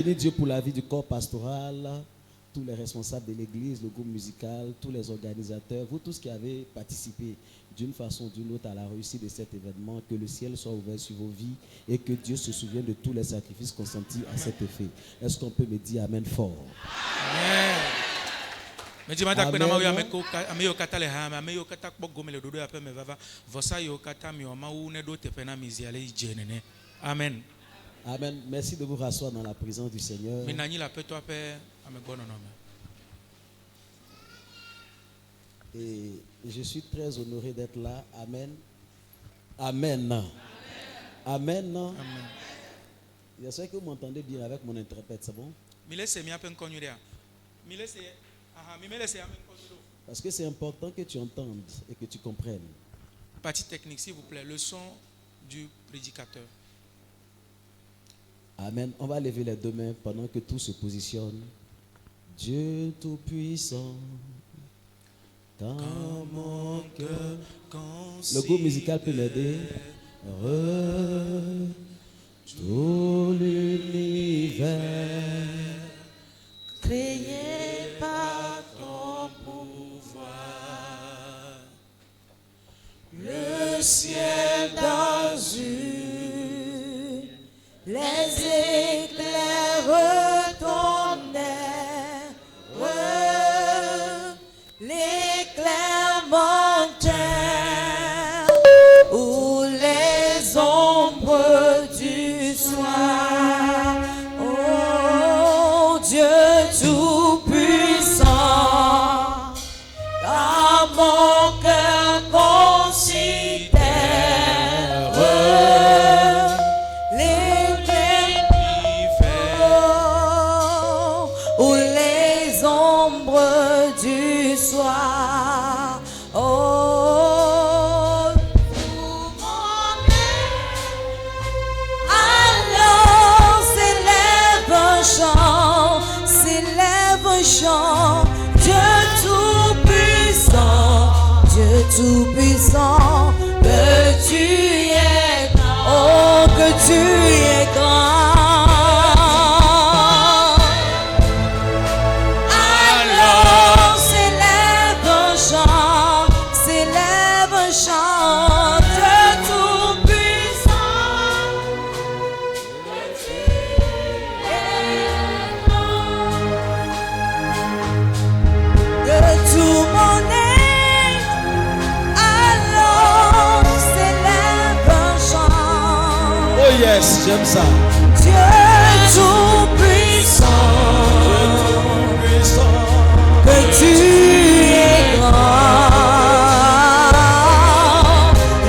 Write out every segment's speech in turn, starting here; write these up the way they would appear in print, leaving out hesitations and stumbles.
Bénis Dieu pour la vie du corps pastoral, tous les responsables de l'église, le groupe musical, tous les organisateurs, vous tous qui avez participé d'une façon ou d'une autre à la réussite de cet événement, que le ciel soit ouvert sur vos vies et que Dieu se souvienne de tous les sacrifices consentis à cet effet. Est-ce qu'on peut me dire Amen fort? Amen. Amen. Amen. Merci de vous rasseoir dans la présence du Seigneur. Et je suis très honoré d'être là. Amen. Amen. Amen. Amen. Amen. J'espère que vous m'entendez bien avec mon interprète, c'est bon? Parce que c'est important que tu entendes et que tu comprennes. Partie technique, s'il vous plaît, le son du prédicateur. Amen. On va lever les deux mains pendant que tout se positionne. Dieu Tout-Puissant, quand mon cœur le groupe musical peut m'aider. Tout l'univers créé par ton pouvoir, le ciel d'azur, les éclairs tonnerres, l'éclair montaire, ou les ombres du soir. Oh Dieu Tout-Puissant, dans mon cœur considère ou les ombres du soir. Oh, alors s'élève un chant, Dieu Tout-Puissant, Dieu Tout-Puissant, que tu es grand, oh que tu es grand. Yes, j'aime ça. Dieu Tout-Puissant, que tu es grand.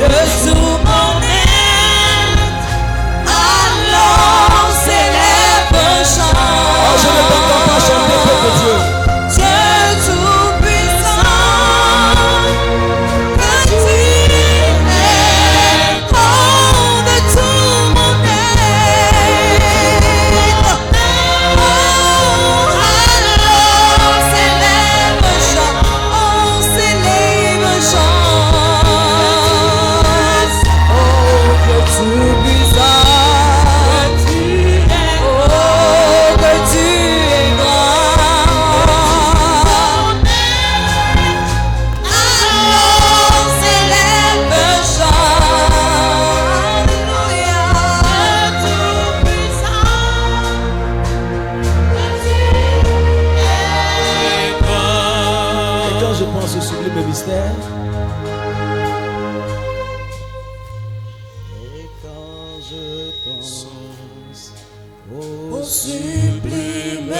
De tout mon être, alors s'élève un chant. Oh, je ne t'entends pas chanter, peuple de Dieu. Dieu Tout-Puissant, que tu es grand de tout mon être. Oh, alors s'élève un chant, oh, s'élève un chant. Oh, que Tout-Puissant, oh, que tu es grand. Alors s'élève un chant. Alléluia. Tout-Puissant, Et quand je pense au sublime mystère, et quand je pense au sublime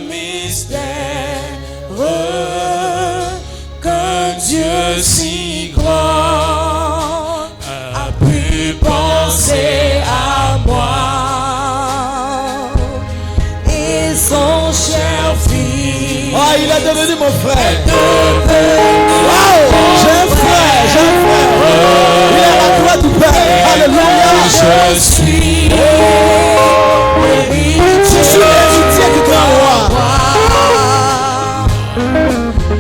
mystère, qu'un Dieu si grand a pu penser à moi et son cher fils. ah, il est devenu mon frère. Devenu Wow, j'ai un frère, j'ai un frère. Il est à la droite du Père. Alléluia. je suis l'héritier du grand roi.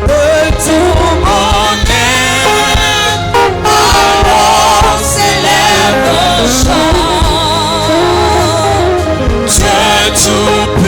De tout mon être, alors s'élève un chant. Dieu Tout-Puissant,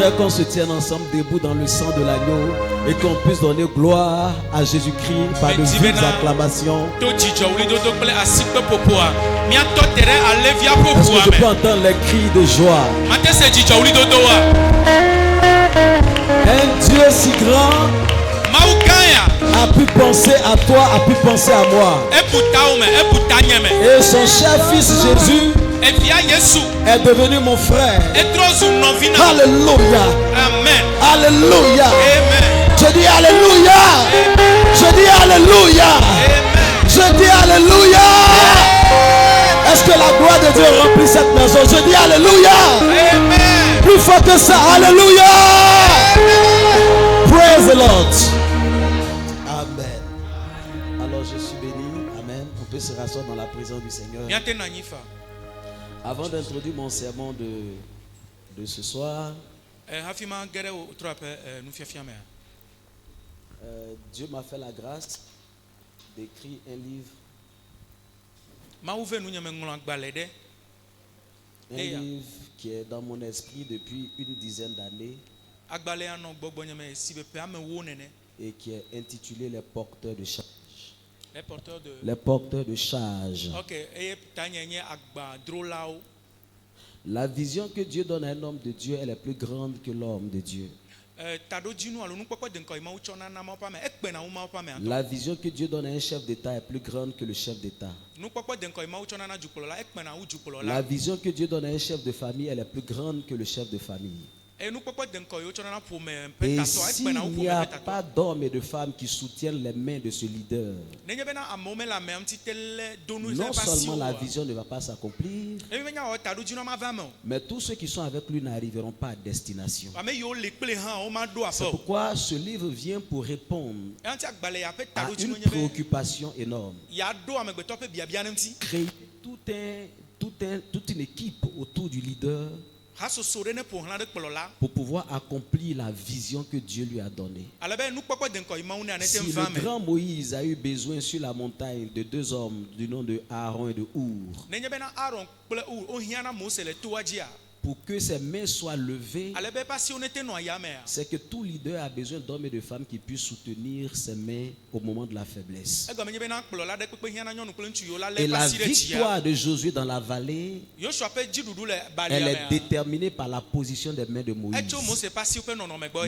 J'aimerais qu'on se tienne ensemble debout dans le sang de l'agneau et qu'on puisse donner gloire à Jésus-Christ par de vives acclamations. Est-ce que je peux entendre les cris de joie? Un Dieu si grand a pu penser à toi, a pu penser à moi. Et son cher fils Jésus est devenu mon frère. Alléluia. Amen. Alléluia. Amen. Je dis Alléluia. Je dis Alléluia. Je dis Alléluia. Est-ce que la gloire de Dieu remplit cette maison? Je dis Alléluia. Amen. Plus fort que ça. Alléluia. Praise the Lord. Amen. Alors je suis béni. Amen. On peut se rasseoir dans la présence du Seigneur. Avant d'introduire mon sermon de ce soir, Dieu m'a fait la grâce d'écrire un livre. Un livre qui est dans mon esprit depuis une dizaine d'années et qui est intitulé Les porteurs de charge. Les porteurs de charge. La vision que Dieu donne à un homme de Dieu, elle est plus grande que l'homme de Dieu. La vision que Dieu donne à un chef d'État est plus grande que le chef d'État. La vision que Dieu donne à un chef de famille, elle est plus grande que le chef de famille. Et s'il n'y a pas d'hommes et de femmes qui soutiennent les mains de ce leader, non seulement la vision ne va pas s'accomplir, mais tous ceux qui sont avec lui n'arriveront pas à destination. C'est pourquoi ce livre vient pour répondre à une préoccupation énorme. Créer toute une équipe autour du leader pour pouvoir accomplir la vision que Dieu lui a donnée. Si le grand Moïse a eu besoin sur la montagne de deux hommes du nom de Aaron et de Our, pour que ses mains soient levées, c'est que tout leader a besoin d'hommes et de femmes qui puissent soutenir ses mains au moment de la faiblesse. Et la victoire de Josué dans la vallée, elle est déterminée par la position des mains de Moïse.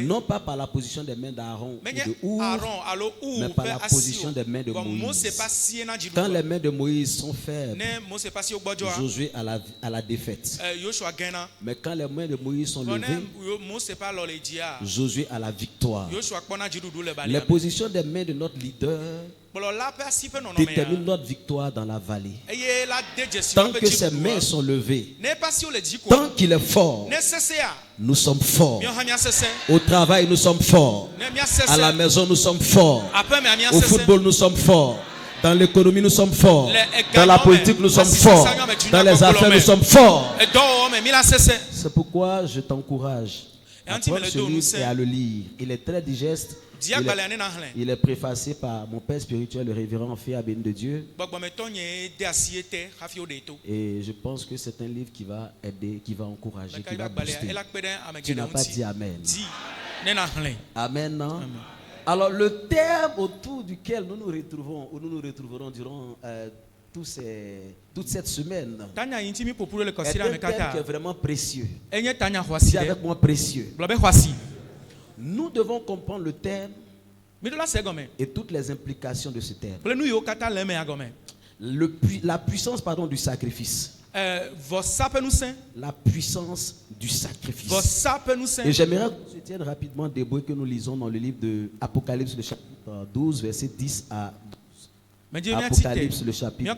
Non pas par la position des mains d'Aaron ou de Our, mais par la position des mains de Moïse. Quand les mains de Moïse sont faibles, Josué a la défaite. Mais quand les mains de Moïse sont levées, Josué a la victoire. Les positions des mains de notre leader déterminent notre victoire dans la vallée. Tant que ses mains sont levées, tant qu'il est fort, nous sommes forts. Au travail, nous sommes forts. À la maison, nous sommes forts. Au football, nous sommes forts. Dans l'économie, nous sommes forts. Dans la politique, nous sommes forts. Dans les affaires, nous sommes forts. C'est pourquoi je t'encourage à prendre ce livre et à le lire. Il est très digeste. Il est préfacé par mon père spirituel, le révérend Féa Béni de Dieu. Et je pense que c'est un livre qui va aider, qui va encourager, qui va booster. Tu n'as pas dit Amen. Amen, non? Amen. Alors le thème autour duquel nous nous retrouvons, ou nous nous retrouverons durant toute cette semaine, est un thème qui est vraiment précieux. Dis avec moi précieux. Nous devons comprendre le thème et toutes les implications de ce thème. La puissance du sacrifice. La puissance du sacrifice. Et j'aimerais que nous tienne rapidement debout et que nous lisons dans le livre de Apocalypse, le chapitre 12, verset 10 à 12. Apocalypse, le chapitre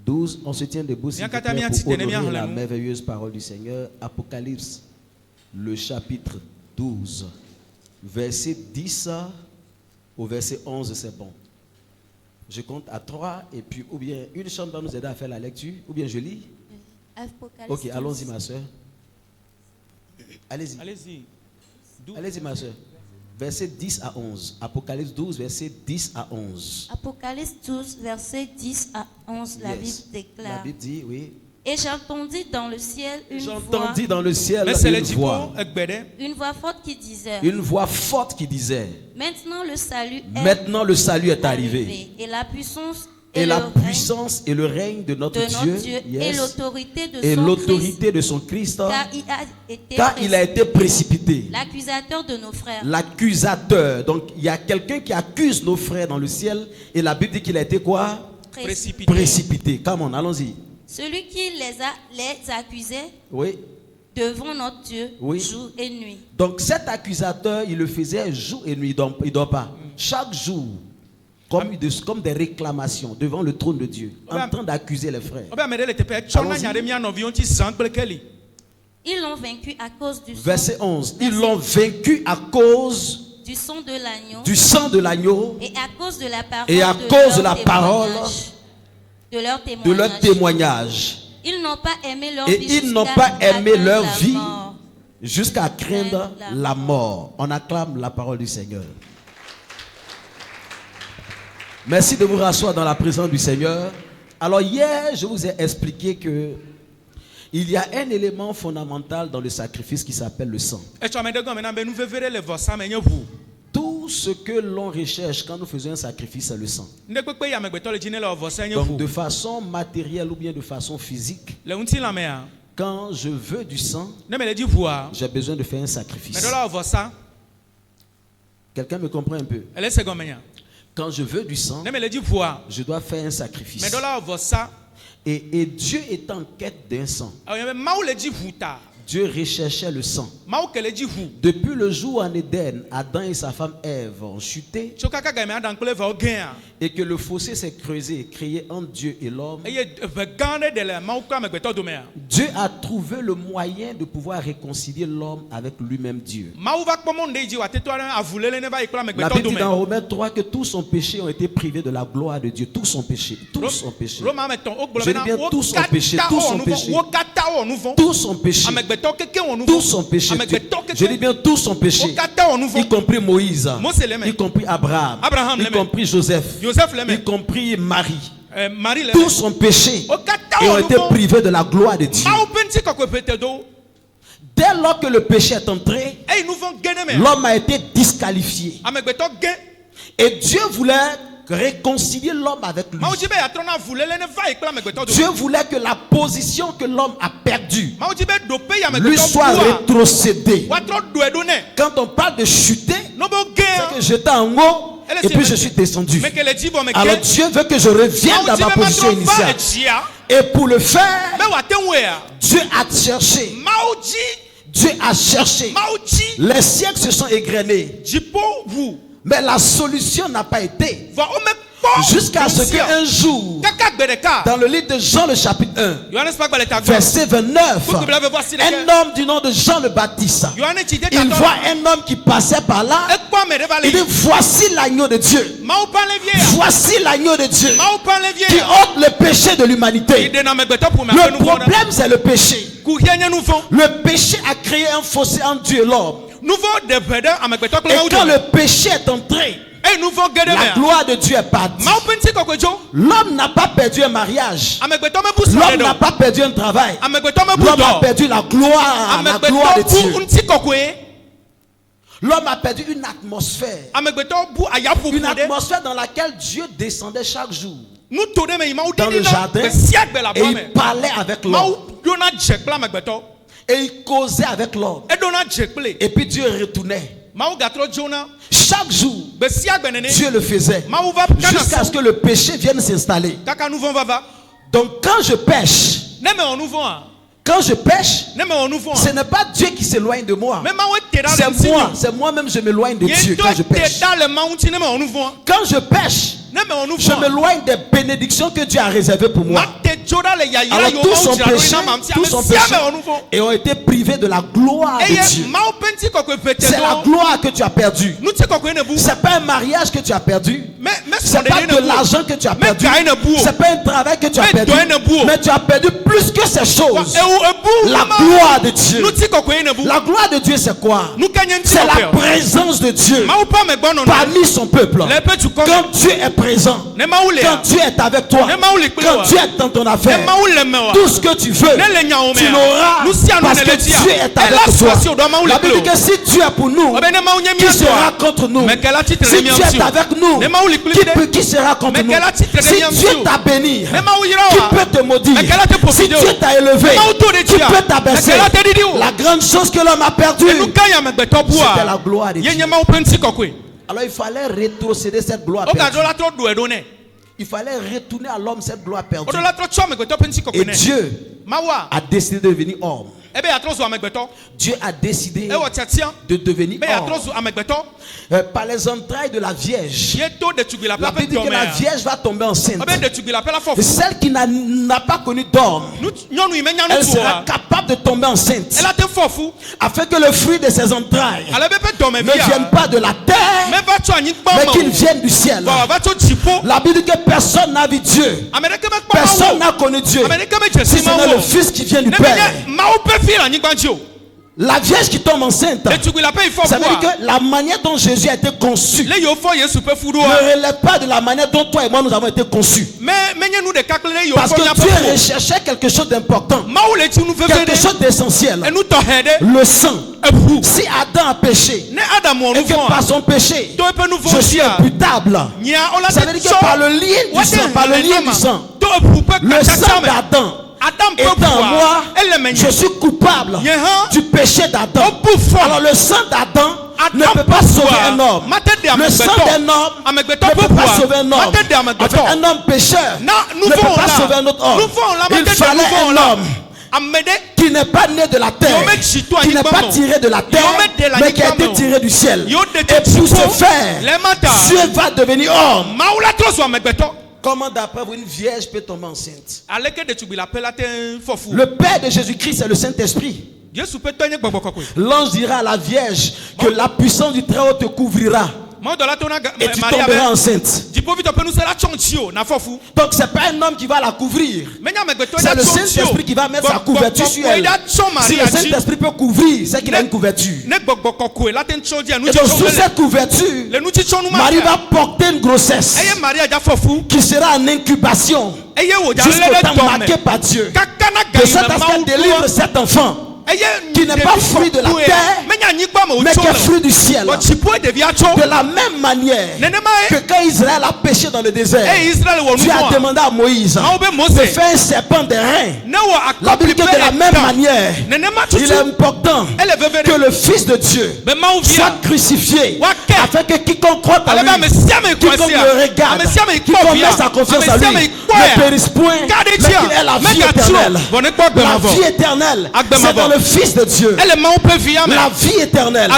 12. On se tient debout s'il vous plaît pour honorer la merveilleuse parole du Seigneur. Apocalypse, le chapitre 12, verset 10 au verset 11, c'est bon. Je compte à 3 et puis ou bien une chambre va nous aider à faire la lecture ou bien je lis. Ok, allons-y ma soeur. Allez-y. Allez-y ma soeur. Verset 10 à 11. Apocalypse 12, verset 10 à 11. Apocalypse 12, verset 10 à 11, la Bible déclare. La Bible dit, oui. Et j'entendis dans le ciel J'entendis dans le ciel Mais c'est le une voix forte qui disait, une voix forte qui disait, maintenant le salut est arrivé. Et la puissance et le règne de notre Dieu, et yes, l'autorité de son Christ, car il a été précipité. L'accusateur de nos frères. L'accusateur. Donc il y a quelqu'un qui accuse nos frères dans le ciel et la Bible dit qu'il a été quoi? Précipité. Come on, allons-y. Celui qui les accusait, oui, devant notre Dieu, oui, jour et nuit. Donc cet accusateur, il le faisait jour et nuit, il ne dort pas. Chaque jour, comme des réclamations devant le trône de Dieu, en train d'accuser les frères. Ils l'ont vaincu à cause du sang. Verset 11. Ils l'ont vaincu à cause du sang de l'agneau. Du sang de l'agneau. Et à cause de la parole. Et à cause de la parole. De leur témoignage. Ils n'ont pas aimé leur vie jusqu'à craindre la mort. On acclame la parole du Seigneur. Merci de vous rasseoir dans la présence du Seigneur. Alors hier, je vous ai expliqué que il y a un élément fondamental dans le sacrifice qui s'appelle le sang. Tout ce que l'on recherche quand nous faisons un sacrifice, c'est le sang. Donc de façon matérielle ou bien de façon physique, quand je veux du sang, j'ai besoin de faire un sacrifice. Quelqu'un me comprend un peu? Quand je veux du sang, je dois faire un sacrifice. Et Dieu est en quête d'un sang. Dieu recherchait le sang. Depuis le jour en Éden, Adam et sa femme Ève ont chuté et que le fossé s'est creusé, créé entre Dieu et l'homme. Dieu a trouvé le moyen de pouvoir réconcilier l'homme avec lui-même Dieu. La Bible dit dans Romains 3 que tous ont péché, ont été privés de la gloire de Dieu. Tous ont péché. Tous ont péché. Je dis bien tous ont péché. Tous ont péché. Tous ont péché. Tous ont péché. Je dis bien tous ont péché. Y compris Moïse, y compris Abraham, y compris Joseph, y compris Marie. Tous ont péché et ont été privés de la gloire de Dieu. Dès lors que le péché est entré, l'homme a été disqualifié. Et Dieu voulait réconcilier l'homme avec lui. Dieu voulait que la position que l'homme a perdue lui soit rétrocédée. Quand on parle de chuter, c'est que j'étais en haut et puis je suis descendu. Alors Dieu veut que je revienne dans ma position initiale. Et pour le faire, Dieu a cherché. Dieu a cherché. Les siècles se sont égrenés. Mais la solution n'a pas été. Jusqu'à ce qu'un jour, dans le livre de Jean, le chapitre 1, verset 29, un homme du nom de Jean le Baptiste, il voit un homme qui passait par là. Il dit, voici l'agneau de Dieu. Voici l'agneau de Dieu qui ôte le péché de l'humanité. Le problème, c'est le péché. Le péché a créé un fossé entre Dieu et l'homme. Et quand le péché est entré, la gloire de Dieu est partie. L'homme n'a pas perdu un mariage. L'homme n'a pas perdu un travail. L'homme a perdu la gloire de Dieu. L'homme a perdu une atmosphère. Une atmosphère dans laquelle Dieu descendait chaque jour dans le jardin et il parlait avec l'homme. Et il causait avec l'homme. Et puis Dieu retournait. Chaque jour, Dieu le faisait jusqu'à ce que le péché vienne s'installer. Donc quand je pêche, ce n'est pas Dieu qui s'éloigne de moi. C'est moi-même je m'éloigne de Dieu quand je pêche. Quand je pêche, je m'éloigne des bénédictions que Dieu a réservées pour moi. Alors tous ont péché et ont été privés de la gloire de Dieu. C'est la gloire que tu as perdue. C'est pas un mariage que tu as perdu. C'est pas de l'argent que tu as perdu. C'est pas un travail que tu as perdu. Mais tu as perdu plus que ces choses. La gloire de Dieu. La gloire de Dieu c'est quoi? C'est la présence de Dieu parmi son peuple. Quand Dieu est présent, présent, quand Dieu est avec toi, quand Dieu est dans ton affaire, tout ce que tu veux, tu l'auras parce que Dieu est avec toi. La Bible dit que si Dieu est pour nous, qui sera contre nous? Si Dieu est avec nous, qui sera contre nous? Si Dieu t'a béni, qui peut te maudire? Si Dieu t'a élevé, qui peut t'abaisser? La grande chose que l'homme a perdue, c'était la gloire de Dieu. Alors il fallait rétrocéder cette gloire perdue. Il fallait retourner à l'homme cette gloire perdue. Et Dieu a décidé de devenir homme. Dieu a décidé de devenir homme. Par les entrailles de la Vierge. La Bible dit que la Vierge va tomber enceinte. Et celle qui n'a pas connu d'homme, elle sera capable de tomber enceinte. Afin que le fruit de ses entrailles ne vienne pas de la terre, mais qu'il vienne du ciel. La Bible dit que personne n'a vu Dieu. Personne n'a connu Dieu. Si ce n'est le Fils qui vient du Père. La Vierge qui tombe enceinte, ça veut dire que la manière dont Jésus a été conçu ne relève pas de la manière dont toi et moi nous avons été conçus. Parce que Dieu recherchait quelque chose d'important, quelque chose d'essentiel, le sang. Si Adam a péché et que par son péché je suis imputable, ça veut dire que par le lien du sang, le sang d'Adam étant moi, je suis coupable du péché d'Adam. Alors le sang d'Adam ne peut pas sauver un homme. Le sang d'un homme ne peut pas sauver un homme. Un homme pécheur ne peut pas sauver un autre homme. Il fallait un homme qui n'est pas né de la terre, qui n'est pas tiré de la terre, mais qui a été tiré du ciel. Et pour ce faire, Dieu va devenir homme. Comment d'après vous une vierge peut tomber enceinte? Le Père de Jésus-Christ c'est le Saint-Esprit. L'ange dira à la vierge que la puissance du Très-Haut te couvrira. Et tu tomberas enceinte. Donc c'est pas un homme qui va la couvrir, c'est le Saint-Esprit qui va mettre sa couverture sur elle. Si le Saint-Esprit peut couvrir, c'est qu'il a une couverture. Et donc sous cette couverture, Marie va porter une grossesse qui sera en incubation jusqu'au temps marqué par Dieu. De cette façon, elle délivre cet enfant qui n'est pas fruit de la terre, mais qui est fruit du ciel. De la même manière que quand Israël a péché dans le désert, Dieu a demandé à Moïse de faire un serpent de reins. La Bible dit que de la même manière, il est important que le Fils de Dieu soit crucifié, afin que quiconque croit en lui, quiconque le regarde, quiconque met sa confiance en lui, ne périsse point, mais qu'il ait la vie éternelle. La vie éternelle, c'est dans le Fils de Dieu. La vie éternelle,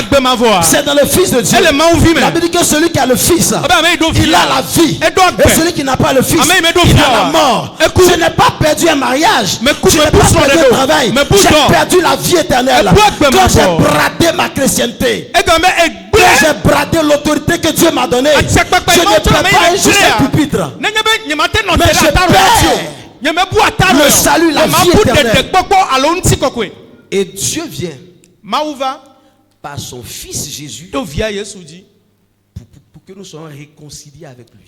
c'est dans le Fils de Dieu. La Bible dit que celui qui a le Fils, il a la vie. Et celui qui n'a pas le Fils, il a la mort. Je n'ai pas perdu un mariage, je n'ai pas perdu un travail, j'ai perdu la vie éternelle. Quand j'ai bradé ma chrétienté, quand j'ai bradé l'autorité que Dieu m'a donnée, je ne perds pas juste un pupitre, mais je perds le salut, la vie éternelle. Et Dieu vient par son Fils Jésus pour que nous soyons réconciliés avec lui.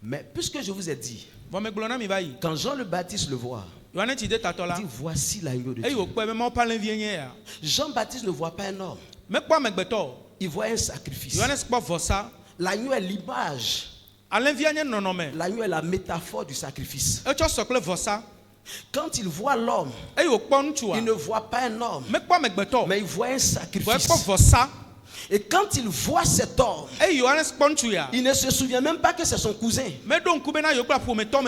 Mais puisque je vous ai dit, quand Jean le Baptiste le voit, il dit voici l'agneau de Dieu. Jean-Baptiste ne voit pas un homme, il voit un sacrifice. L'agneau est l'image, l'agneau est la métaphore du sacrifice. Quand il voit l'homme, il ne voit pas un homme, mais il voit un sacrifice. Et quand il voit cet homme, il ne se souvient même pas que c'est son cousin.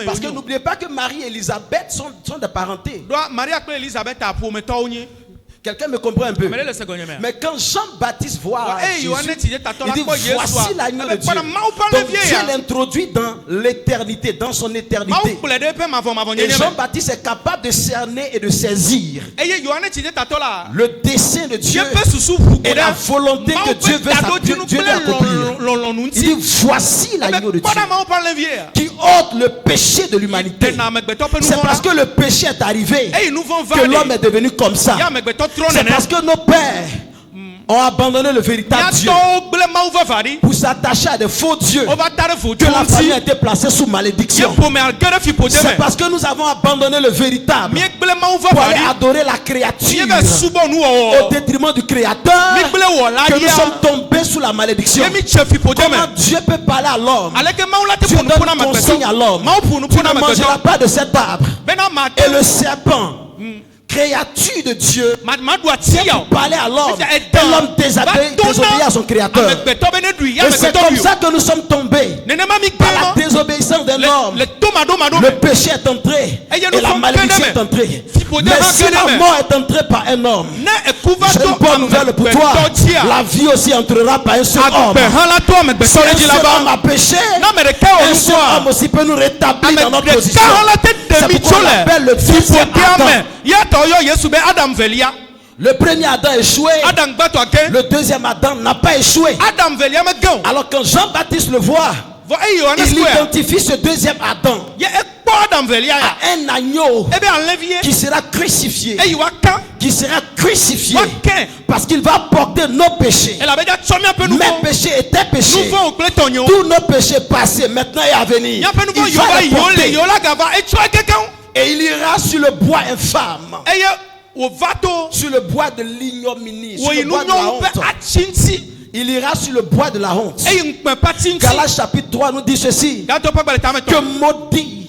Parce que n'oubliez pas que Marie et Élisabeth sont de parenté. Quelqu'un me comprend un peu. Mais quand Jean-Baptiste voit Jésus, il dit voici l'agneau de Dieu. Donc Dieu l'introduit dans l'éternité, dans son éternité. Et Jean-Baptiste est capable de cerner et de saisir le dessein de Dieu et la volonté que Dieu veut accomplir. Il dit voici l'agneau de Dieu qui ôte le péché de l'humanité. C'est parce que le péché est arrivé que l'homme est devenu comme ça. C'est parce que nos pères ont abandonné le véritable Dieu. pour s'attacher à des faux dieux, que la famille a été placée sous malédiction. C'est parce que nous avons abandonné le véritable pour aller adorer la créature au détriment du Créateur, que nous sommes tombés sous la malédiction. Comment Dieu peut parler à l'homme? Dieu donne consigne à l'homme: tu ne mangeras pas de cet arbre. Et le serpent, créature de Dieu, parler à l'homme, et l'homme désobéit à son créateur. Et c'est comme ça que nous sommes tombés par la désobéissance d'un homme. Le péché est entré et la malédiction est entrée. Mais si la mort est entrée par un homme, j'ai une bonne nouvelle pour toi: la vie aussi entrera par un seul homme. Si un seul homme a péché, un seul homme aussi peut nous rétablir dans notre position. C'est pourquoi on l'appelle le deuxième Adam. Le premier Adam a échoué. Le deuxième Adam n'a pas échoué. Alors quand Jean-Baptiste le voit, il identifie ce deuxième Adam à un agneau qui sera crucifié. Qui sera crucifié parce qu'il va porter nos péchés. Mes péchés étaient péchés. Tous nos péchés passés, maintenant et à venir, il va les porter. Et il ira sur le bois infâme, sur le bois de l'ignominie, sur le bois de la honte. Il ira sur le bois de la honte. Galates chapitre 3 nous dit ceci: que maudit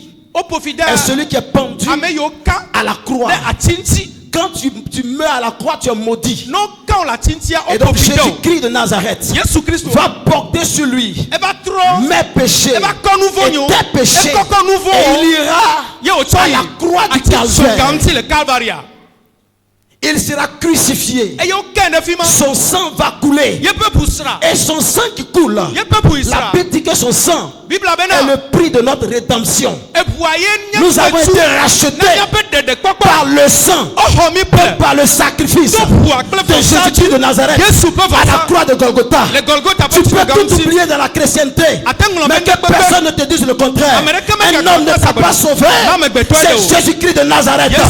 est celui qui est pendu à la croix. Quand tu meurs à la croix, tu es maudit. Et donc Jésus-Christ de Nazareth va porter sur lui mes péchés et tes péchés. Et il ira à la croix du Calvaire. Il sera crucifié. Son sang va couler. Et son sang qui coule, la Bible dit que son sang est le prix de notre rédemption. Nous avons été rachetés par le sang, par le sacrifice de Jésus-Christ de Nazareth à la croix de Golgotha. Tu peux tout oublier dans la chrétienté, mais que personne ne te dise le contraire. Un homme ne t'a pas sauvé. C'est Jésus-Christ de Nazareth qui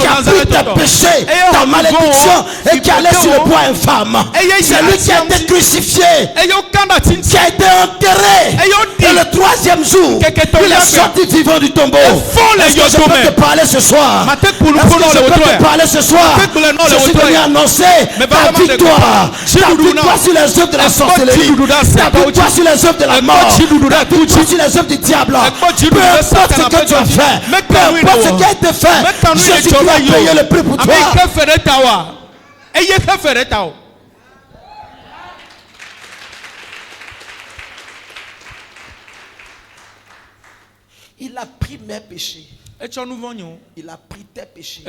a pris tes péchés, ta malédiction, et qui allait sur le bois infâme. C'est lui qui a été crucifié, qui a été enterré, et le troisième jour il est sorti vivant du tombeau. Est-ce que je peux te parler ce soir? Est-ce que je peux te parler ce soir? Je suis venu annoncer ta victoire. Ta victoire sur les œuvres de la sorcellerie, ta victoire sur les œuvres de la mort, ta victoire sur les œuvres du diable. Peu importe ce que tu as fait, peu importe ce qui a été fait, Jésus a payé le prix pour toi. Il a pris mes péchés. Il a pris tes péchés.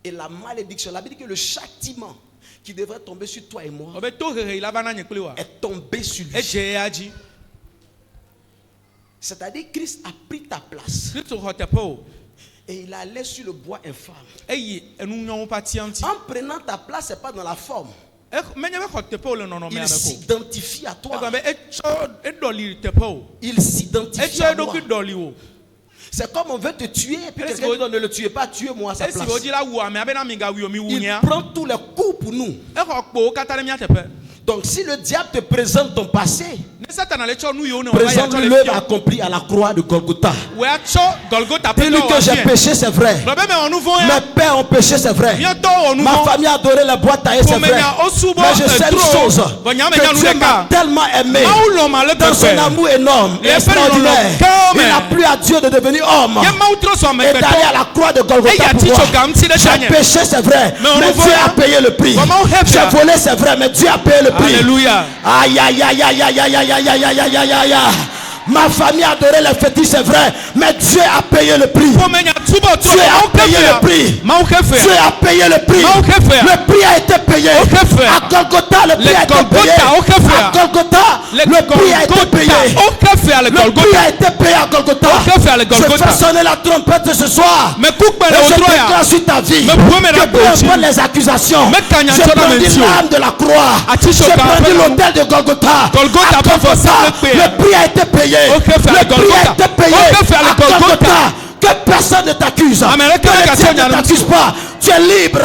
Et la malédiction, la Bible dit que le châtiment qui devrait tomber sur toi et moi est tombé sur lui. C'est-à-dire Christ a pris ta place. Et il allait sur le bois infâme. En prenant ta place, ce n'est pas dans la forme. Il s'identifie à toi. Il s'identifie à moi. C'est comme on veut te tuer et puis quelqu'un dit ne le tuez pas, tuez-moi à sa place. Il prend tous les coups pour nous. Donc si le diable te présente ton passé, présente-lui l'œuvre accomplie à la croix de Golgotha. Dis-lui que j'ai péché, c'est vrai. Mes pères ont péché, c'est vrai. Ma famille a adoré la boîte taillée, c'est vrai. Mais je sais une chose, que Dieu m'a tellement aimé dans son amour énorme et extraordinaire. Il n'a plus à Dieu de devenir homme et d'aller à la croix de Golgotha pour moi. J'ai péché, c'est vrai, mais Dieu a payé le prix. J'ai volé, c'est vrai, mais Dieu a payé le prix. Alléluia. Aïe, aïe, aïe, aïe, aïe, aïe, aïe, aïe, aïe, aïe, aïe, aïe. Ma famille adorait les fétiches, c'est vrai, mais Dieu a payé le prix. Dieu a payé le prix. Dieu a payé le prix. Le prix a été payé. À Golgotha, le prix a été payé. À Golgotha, le prix a été payé. Le prix a été payé à Golgotha. Je fais sonner la trompette ce soir. Et je déclare sur ta vie que peu importe les accusations, je prendrai l'âme de la croix. Je prendrai l'autel de Golgotha. À Golgotha, le prix a été payé. Le prix a été payé à Golgotha. Que personne ne t'accuse. Que le diable ne t'accuse pas. Tu es libre.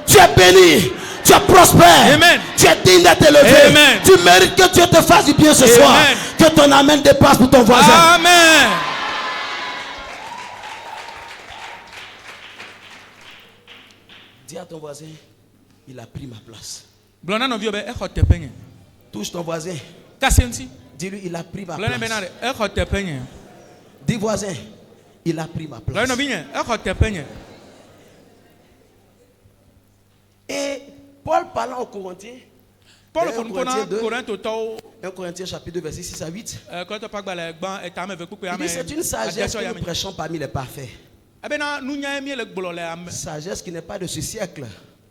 Tu es béni. Tu es prospère. Amen. Tu es digne d'être élevé. Amen. Tu mérites que Dieu te fasse du bien ce Amen. soir. Que ton amen dépasse pour ton voisin. Amen. Dis à ton voisin, il a pris ma place. Blona no vio be e khote penye. Touche ton voisin. Kasenti. Dis-lui, il a pris ma Blona place. benare e khote penye. Dis voisin, il a pris ma Blona place. no binye e khote penye. Et Paul parlant aux Corinthiens, Paul D'ailleurs, kon kona Corinthiens 2. Corinto to 1 Corinthiens chapitre 2 verset 6 à 8. ko to pa gbale gban e ta me ve kuku ya Il me. dit, c'est une sagesse que nous prêchons parmi les parfaits. Ebena nunya mi le gbolo le am. Sagesse qui n'est pas de ce siècle.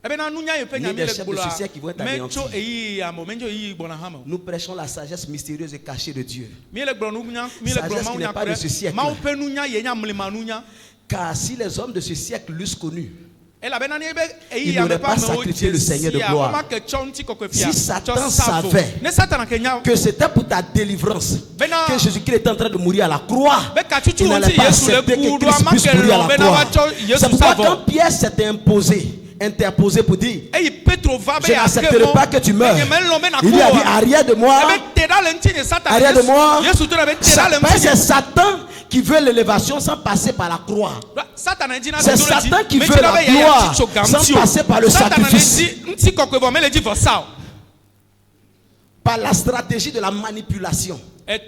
Ebena nunya ye penya Ni mi des le chefs gbolo. de société qui vont être anéantis. Mencho eyi amo menjo eyi gbona hamo. Nous prêchons la sagesse mystérieuse et cachée de Dieu. Mi le gbolo nunya mi le Sagesse gbolo qui ma n'est nunya pas de ce siècle. Ma pe nunya ye nya mlima nunya. Car si les hommes de ce siècle l'eussent connu, Ils n'auraient pas sacrifié le Seigneur de gloire. Si Satan savait que c'était pour ta délivrance que Jésus-Christ est en train de mourir à la croix, il n'allait pas accepter que Christ puisse mourir à la croix. C'est pourquoi quand Pierre s'était interposé pour dire, je n'accepterai pas que tu meurs, il lui a dit, arrière de moi, arrière de moi. C'est Satan qui veut l'élévation sans passer par la croix. C'est Satan qui veut la gloire sans passer par le sacrifice. Par la stratégie de la manipulation. Des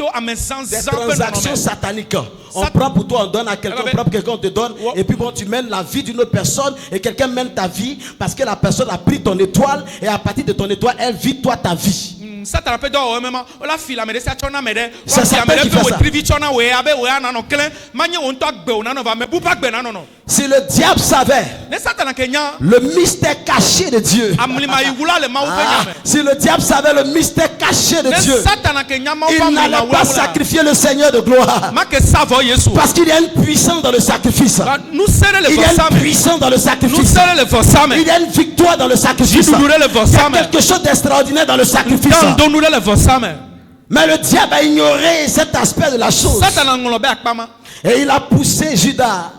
transactions sataniques. On prend pour toi, on donne à quelqu'un, on prend pour quelqu'un, on te donne. Et puis bon, tu mènes la vie d'une autre personne et quelqu'un mène ta vie parce que la personne a pris ton étoile et à partir de ton étoile, elle vit toi ta vie. C'est Satan qui fait ça. Si le diable savait le mystère caché de Dieu, si le diable savait le mystère caché de Dieu, il n'allait pas sacrifier le Seigneur de gloire. Parce qu'il y a une puissance dans le sacrifice. Il y a une puissance dans le sacrifice. Il y a une victoire dans le sacrifice. Il y a quelque chose d'extraordinaire dans le sacrifice. Mais le diable a ignoré cet aspect de la chose. Et il a poussé Judas.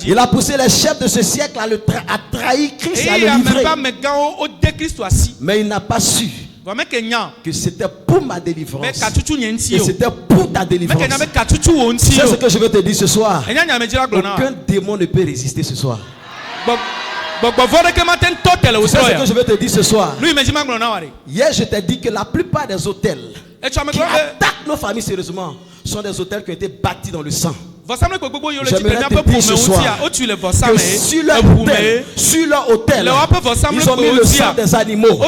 Il a poussé les chefs de ce siècle à trahir Christ et à le livrer. Mais il n'a pas su que c'était pour ma délivrance et c'était pour ta délivrance. C'est ce que je veux te dire ce soir. Aucun démon ne peut résister ce soir. C'est ce que je veux te dire ce soir. Hier je t'ai dit que la plupart des hôtels qui attaquent nos familles sérieusement sont des hôtels qui ont été bâtis dans le sang. J'aimerais te dire ce soir que sur leur hôtel, ils ont mis le sang des animaux.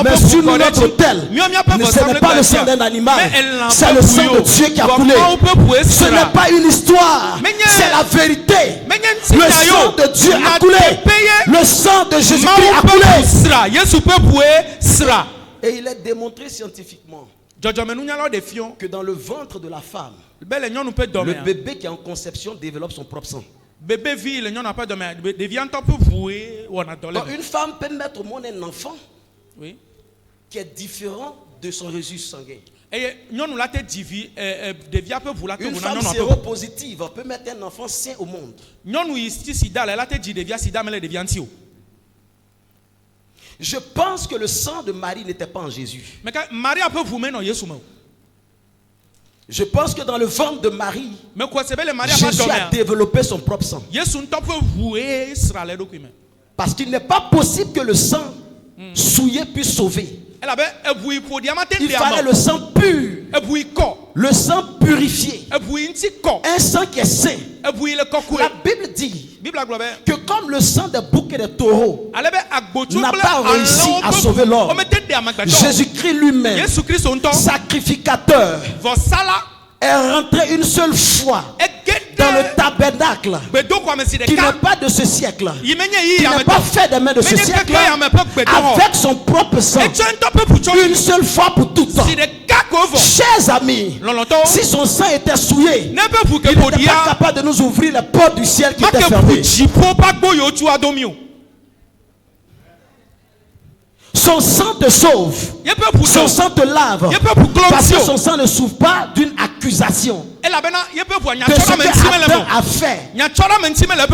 Mais sur notre hôtel, ce n'est pas le sang d'un animal, c'est le sang de Dieu qui a coulé. Ce n'est pas une histoire, c'est la vérité. Le sang de Dieu a coulé. Le sang de Jésus-Christ a coulé. Et il est démontré scientifiquement que dans le ventre de la femme, le bébé qui est en conception développe son propre sang. Donc une femme peut mettre au monde un enfant qui est différent de son registre sanguin. Une femme séropositive peut mettre un enfant sain au monde. Je pense que le sang de Marie n'était pas en Jésus. Je pense que dans le ventre de Marie, Jésus a développé son propre sang. Parce qu'il n'est pas possible que le sang souillé puisse sauver. Il fallait le sang pur, le sang purifié, un sang qui est saint. La Bible dit que comme le sang des boucs et des taureaux n'a pas réussi à sauver l'homme, Jésus-Christ lui-même, sacrificateur, est rentré une seule fois dans le tabernacle qui n'est pas de ce siècle, qui n'est pas fait des mains de ce siècle, avec son propre sang, une seule fois pour tout temps. Chers amis, si son sang était souillé, il n'était pas capable de nous ouvrir les portes du ciel qui étaient fermées. Son sang te sauve. Son sang te lave. Parce que son sang ne souffre pas d'une accusation. De ce que Adam a fait.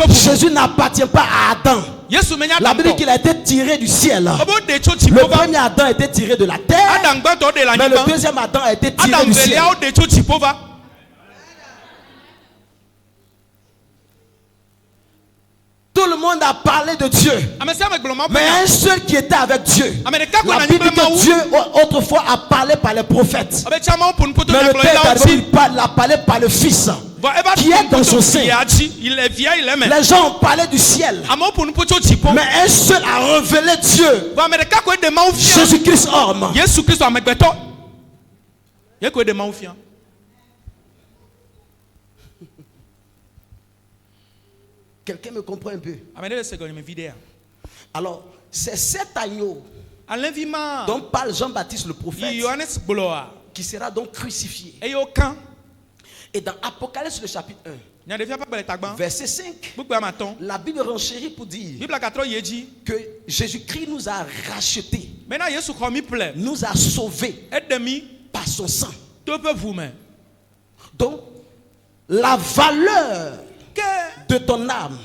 Jésus n'appartient pas à Adam. La Bible dit qu'il a été tiré du ciel. Le premier Adam a été tiré de la terre. Mais le deuxième Adam a été tiré du ciel. Tout le monde a parlé de Dieu. Mais un seul qui était avec Dieu. La Bible dit que Dieu autrefois a parlé par les prophètes. Mais le Père il a parlé par le Fils qui est dans son sein. Les gens ont parlé du ciel. Mais un seul a révélé Dieu. Jésus-Christ homme. Quelqu'un me comprend un peu? Alors, c'est cet agneau dont parle Jean-Baptiste le prophète qui sera donc crucifié. Et dans Apocalypse le chapitre 1, verset 5, la Bible renchérit pour dire que Jésus-Christ nous a rachetés, nous a sauvés par son sang. Donc, la valeur de ton âme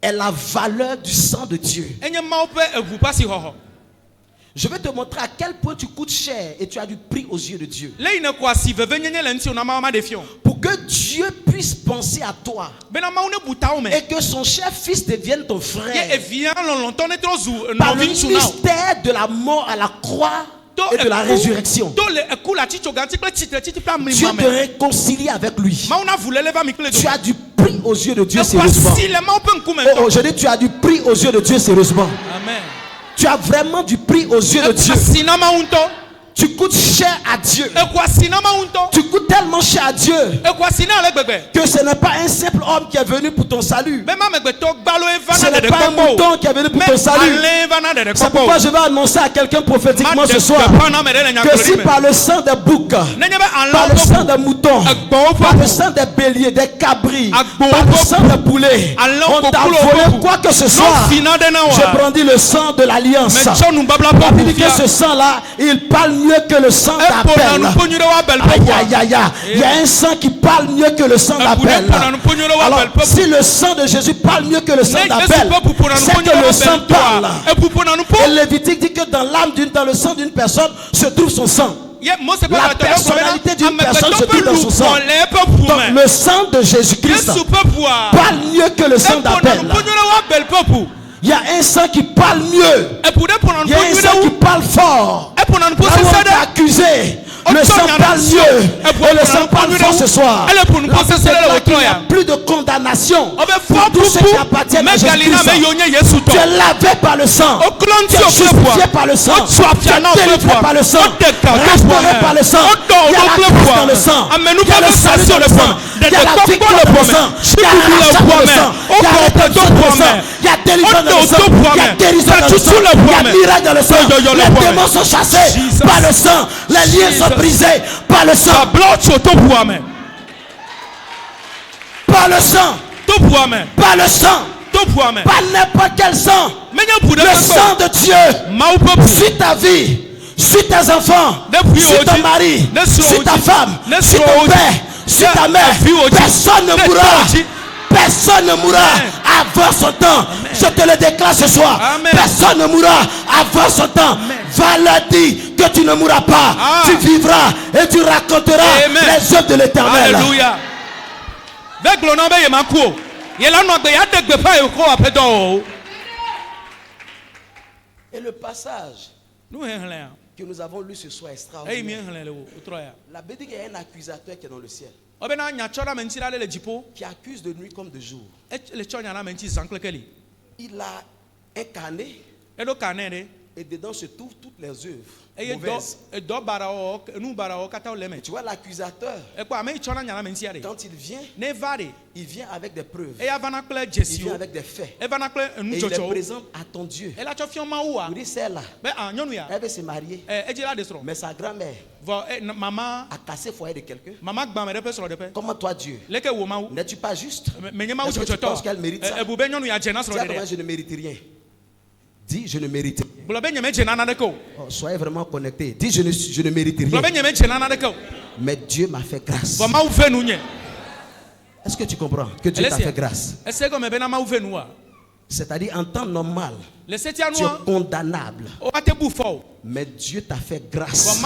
est la valeur du sang de Dieu. Je vais te montrer à quel point tu coûtes cher et tu as du prix aux yeux de Dieu. Pour que Dieu puisse penser à toi et que son cher fils devienne ton frère. Par le mystère de la mort à la croix et de la résurrection, Dieu te réconcilie avec lui. Tu as du prix aux yeux de Dieu sérieusement. Oh, je dis tu as du prix aux yeux de Dieu sérieusement. Amen. Tu as vraiment du prix aux yeux de Dieu. Tu coûtes cher à Dieu. Tu coûtes tellement cher à Dieu que ce n'est pas un simple homme qui est venu pour ton salut. Ce n'est pas un mouton qui est venu pour ton salut. C'est pourquoi je vais annoncer à quelqu'un prophétiquement ce soir que si par le sang des boucs, par le sang des moutons, par le sang des béliers, des cabris, par le sang des poulets, on t'a volé quoi que ce soit, je brandis le sang de l'alliance. La Bible dit que ce sang-là, il parle mieux que le sang d'Abel. Aïe aïe aïe aïe. Il y a un sang qui parle mieux que le sang d'Abel. Alors si le sang de Jésus parle mieux que le sang d'Abel, c'est que le sang parle. Et Lévitique dit que dans l'âme dans le sang d'une personne se trouve son sang. La personnalité d'une personne se trouve dans son sang. Donc le sang de Jésus-Christ parle mieux que le sang d'Abel. Il y a un sang qui parle mieux. Il y a un sang qui parle fort. Là où on t'a accusé, le sang parle mieux. Et le sang parle fort ce soir. Il n'y a plus de condamnation pour tous ceux qui appartiennent à Jésus-Christ. Tu es lavé par le sang. Tu es justifié par le sang. Tu es délivré par le sang. Restauré par le sang. Il y a la grâce dans le sang. Il y a le salut dans le sang. Il y a la victoire dans le sang. Il y a la rachat dans le sang. Il y a la rédemption dans le sang. Il y a délivrance dans le sang. Il y a guérison dans le sang. Il y a miracle dans le sang. Les démons sont chassés par le sang. Les liens sont brisés par le sang. Par le sang. Par le sang. Pas n'importe quel sang. Le sang de Dieu sur ta vie, sur tes enfants, sur ton mari, sur ta femme, sur ton père, sur ta mère. Personne ne mourra. Personne ne mourra avant son temps. Je te le déclare ce soir. Personne ne mourra avant son temps. Va leur dire que tu ne mourras pas. Tu vivras et tu raconteras les œuvres de l'Éternel. Alléluia. Et le passage que nous avons lu ce soir est extraordinaire. La Bible dit qu'il y a un accusateur qui est dans le ciel, qui accuse de nuit comme de jour. Il a incarné et dedans se trouvent toutes les œuvres mauvaises. Tu vois l'accusateur, quand il vient avec des preuves, il vient avec des faits, et il les présente à ton Dieu. Il dit celle-là, elle veut se marier, mais sa grand-mère a cassé le foyer de quelqu'un. Comment toi Dieu, n'es-tu pas juste? Est-ce que tu penses qu'elle mérite ça? Comment je ne mérite rien? Dis, je ne mérite rien. Oh, soyez vraiment connectés. Dis, je ne mérite rien. Mais Dieu m'a fait grâce. Est-ce que tu comprends que Dieu t'a fait grâce? C'est-à-dire, en temps normal, tu es condamnable. Mais Dieu t'a fait grâce.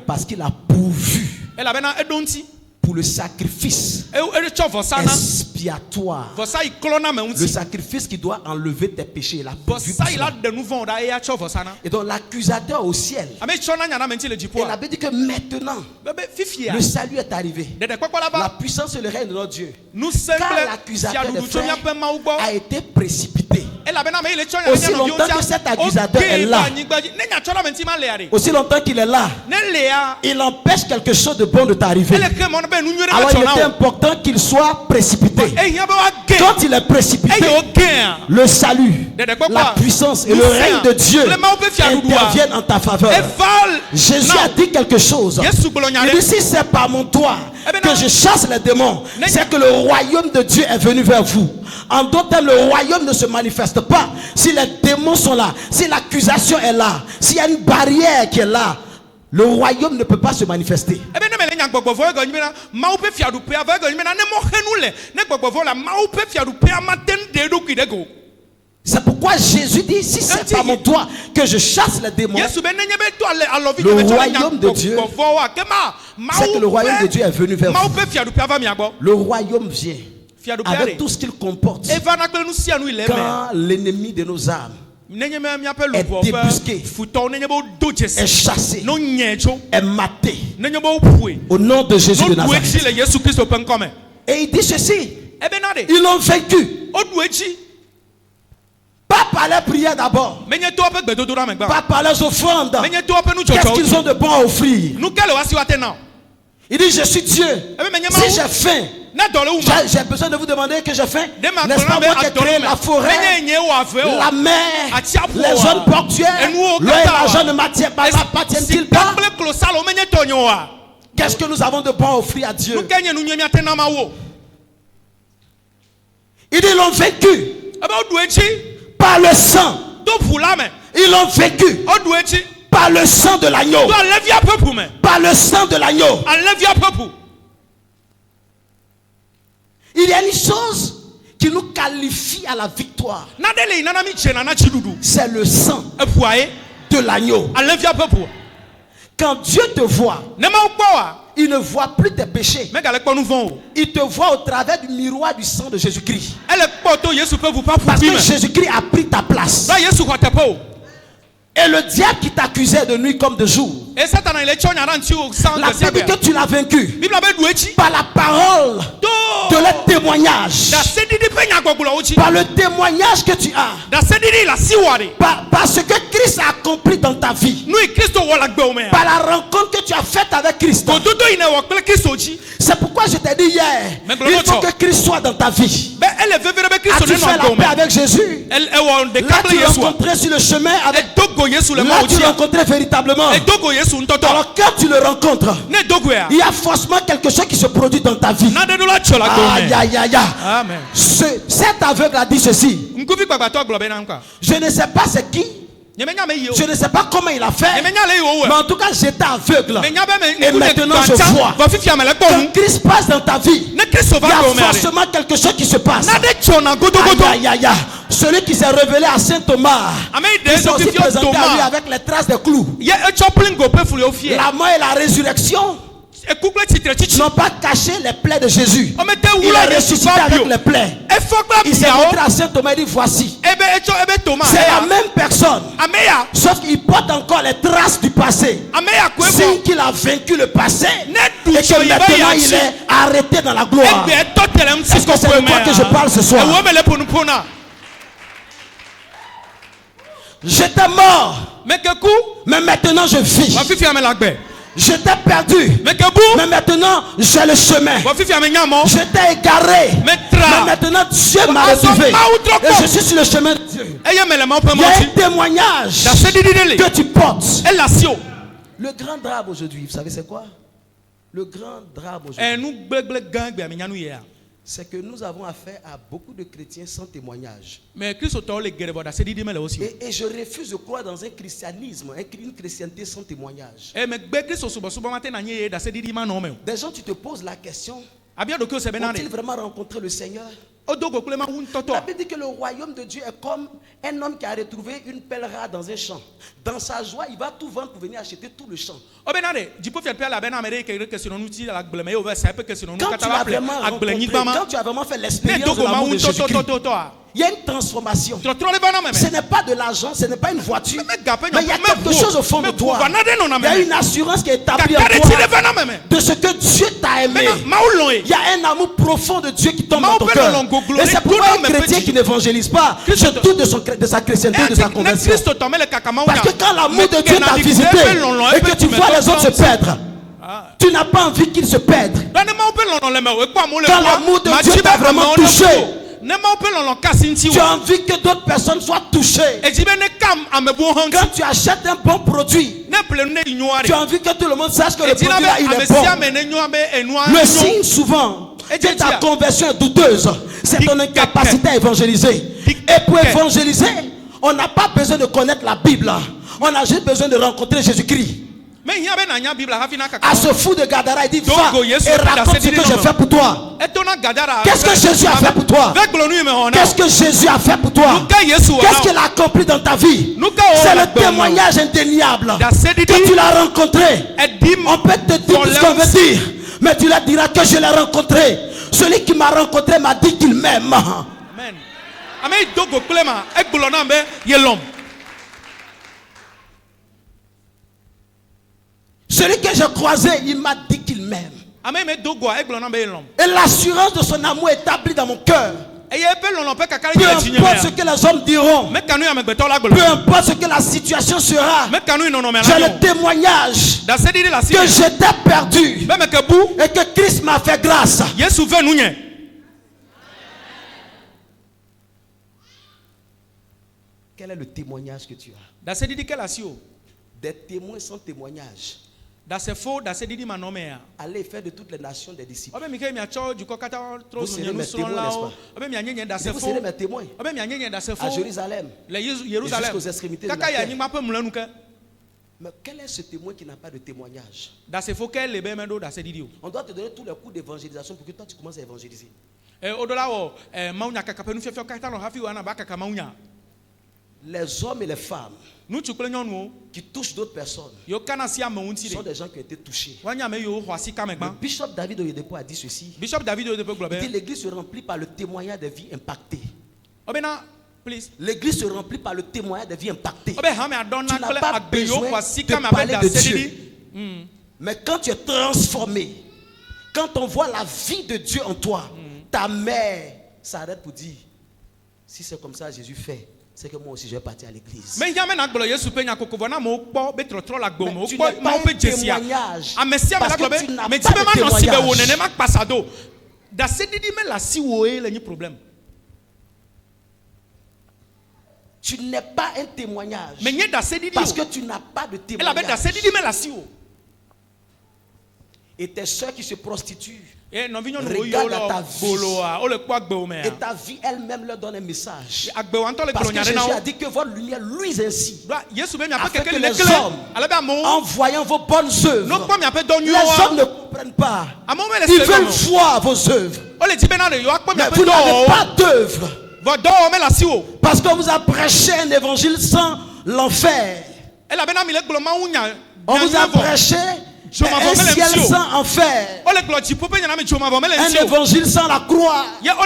Parce qu'il a pourvu pour le sacrifice expiatoire. Le sacrifice qui doit enlever tes péchés. Il a pourvu pour cela. Et donc l'accusateur au ciel, il avait dit que maintenant le salut est arrivé. La puissance et le règne de notre Dieu. Car l'accusateur des frères a été précipité. Aussi longtemps que cet accusateur est là, aussi longtemps qu'il est là, il empêche quelque chose de bon de t'arriver. Alors il était important qu'il soit précipité. Quand il est précipité, le salut, la puissance et le règne de Dieu interviennent en ta faveur. Jésus a dit quelque chose. Il dit, si c'est par mon doigt que je chasse les démons, c'est que le royaume de Dieu est venu vers vous. En d'autres termes, le royaume ne se manifeste pas si les démons sont là, si l'accusation est là, s'il y a une barrière qui est là. Le royaume ne peut pas se manifester. C'est pourquoi Jésus dit, si c'est par mon doigt que je chasse les démons, le royaume de Dieu, c'est que le royaume de Dieu est venu vers vous. Le royaume vient avec tout ce qu'il comporte. Quand l'ennemi de nos âmes est débusqué, est chassé, est maté, au nom de Jésus de Nazareth. Et il dit ceci, ils l'ont vaincu. Pas par la prière d'abord, pas par les offrandes. Qu'est-ce qu'ils ont de bon à offrir? Il dit, je suis Dieu. Si j'ai faim, j'ai besoin de vous demander que j'ai faim. N'est-ce pas moi qui ai créé la forêt, la mer, les zones portuaires? L'eau et l'argent ne m'appartiennent-ils pas? Qu'est-ce que nous avons de bon à offrir à Dieu? Il dit, ils l'ont vécu par le sang. Ils l'ont vécu par le sang de l'agneau. Par le sang de l'agneau. Il y a une chose qui nous qualifie à la victoire. C'est le sang de l'agneau. Quand Dieu te voit, il ne voit plus tes péchés. Il te voit au travers du miroir du sang de Jésus-Christ. Parce que Jésus-Christ a pris ta place. Et le diable qui t'accusait de nuit comme de jour, la Bible dit que tu l'as vaincu par la parole de leur témoignage, par le témoignage que tu as, par ce que Christ a accompli dans ta vie, par la rencontre que tu as faite avec Christ. C'est pourquoi je t'ai dit hier, il faut que Christ soit dans ta vie. As-tu fait la paix avec Jésus? Là tu l'as rencontré sur le chemin avec là tu l'as rencontré véritablement. Alors quand tu le rencontres, il y a forcément quelque chose qui se produit dans ta vie. Aïe aïe aïe. Cet aveugle a dit ceci. Je ne sais pas c'est qui. Je ne sais pas comment il a fait. Mais en tout cas j'étais aveugle. Et maintenant je vois. Quand Christ passe dans ta vie, il y a forcément quelque chose qui se passe. Aïe aïe aïe. Celui qui s'est révélé à Saint Thomas, qui s'est aussi présenté à lui avec les traces des clous. La mort et la résurrection n'ont pas caché les plaies de Jésus. Il est ressuscité avec les plaies. Il s'est montré à Saint Thomas et dit voici. C'est la même personne, sauf qu'il porte encore les traces du passé. Signe qu'il a vaincu le passé et que maintenant il est arrêté dans la gloire. Est-ce que c'est de toi que je parle ce soir? J'étais mort, mais maintenant je vis. J'étais perdu, mais maintenant j'ai le chemin. J'étais égaré, mais maintenant Dieu m'a retrouvé. Et je suis sur le chemin de Dieu. Il y a un témoignage que tu portes. Le grand drame aujourd'hui, vous savez c'est quoi? Le grand drame aujourd'hui, c'est que nous avons affaire à beaucoup de chrétiens sans témoignage. Mais Christ to le gere boda se didi me le aussi. Et je refuse de croire dans un christianisme, une chrétienté sans témoignage. Eh mais be Christ suba matin na nye da se didi ma no me. Des gens, tu te poses la question, Abia do ko se benane. ont-ils vraiment rencontré le Seigneur? Odogo kulema hun toto. La Bible dit que le royaume de Dieu est comme un homme qui a retrouvé une pelle rare dans un champ. Dans sa joie, il va tout vendre pour venir acheter tout le champ. O benane, jipo fiat pe la bena mere ke se non uti la gbleme o va sa pe ke se non Quand tu as vraiment rencontré, quand tu as vraiment fait l'expérience de l'amour de Jésus-Christ, il y a une transformation. Ce n'est pas de l'argent, ce n'est pas une voiture. Mais il y a quelque chose au fond de toi. Il y a une assurance qui est établie en toi de ce que Dieu t'a aimé. Il y a un amour profond de Dieu qui tombe dans ton cœur. Et c'est pourquoi un chrétien qui n'évangélise pas, je doute de sa chrétienté, de sa conversion. Parce que quand l'amour de Dieu t'a visité et que tu vois les autres se perdre, tu n'as pas envie qu'ils se perdent. Quand l'amour de Dieu t'a vraiment touché, tu as envie que d'autres personnes soient touchées. Quand tu achètes un bon produit, tu as envie que tout le monde sache que le produit là, il est bon. Le signe souvent que ta conversion est douteuse, c'est ton incapacité à évangéliser. Et pour évangéliser, on n'a pas besoin de connaître la Bible. On a juste besoin de rencontrer Jésus-Christ. À ce fou de Gadara, il dit va et raconte ce que j'ai fait pour toi. Qu'est-ce que Jésus a fait pour toi? Qu'est-ce que Jésus a fait pour toi? Qu'est-ce qu'il a accompli dans ta vie? C'est le témoignage indéniable que tu l'as rencontré. On peut te dire ce qu'on veut dire, mais tu leur diras que je l'ai rencontré. Celui qui m'a rencontré m'a dit qu'il m'aime. Amen. Celui que j'ai croisé, il m'a dit qu'il m'aime. Et l'assurance de son amour est établie dans mon cœur. Peu importe ce que les hommes diront, peu importe ce que la situation sera, j'ai le témoignage que j'étais perdu et que Christ m'a fait grâce. Quel est le témoignage que tu as? Des témoins sans témoignage. Allez faire de toutes les nations des disciples. Vous serez mes témoins, n'est-ce pas? Vous serez mes témoins à Jérusalem et jusqu'aux extrémités de la terre. Mais quel est ce témoin qui n'a pas de témoignage? On doit te donner tous les coups d'évangélisation pour que toi tu commences à évangéliser. Les hommes et les femmes qui touchent d'autres personnes sont des gens qui ont été touchés. Le bishop David Oyedepo a dit ceci. Il dit l'église se remplit par le témoignage des vies impactées. L'église se remplit par le témoignage des vies impactées. Tu n'as pas besoin de parler de Dieu. Mais quand tu es transformé, quand on voit la vie de Dieu en toi, ta mère s'arrête pour dire si c'est comme ça Jésus fait, c'est que moi aussi je vais partir à l'église. Mais tu n'as pas un témoignage parce que tu n'as pas de témoignage. Tu n'es pas un témoignage parce que tu n'as pas de témoignage. Et tes soeurs qui se prostituent regardent à ta vie et ta vie elle-même leur donne un message. Parce que Jésus a dit que votre lumière luise ainsi afin que les hommes, en voyant vos bonnes œuvres, les hommes ne comprennent pas. Ils veulent voir vos œuvres, mais vous n'avez pas d'œuvres parce qu'on vous a prêché un évangile sans l'enfer. On vous a prêché un ciel sans enfer, un évangile sans la croix. On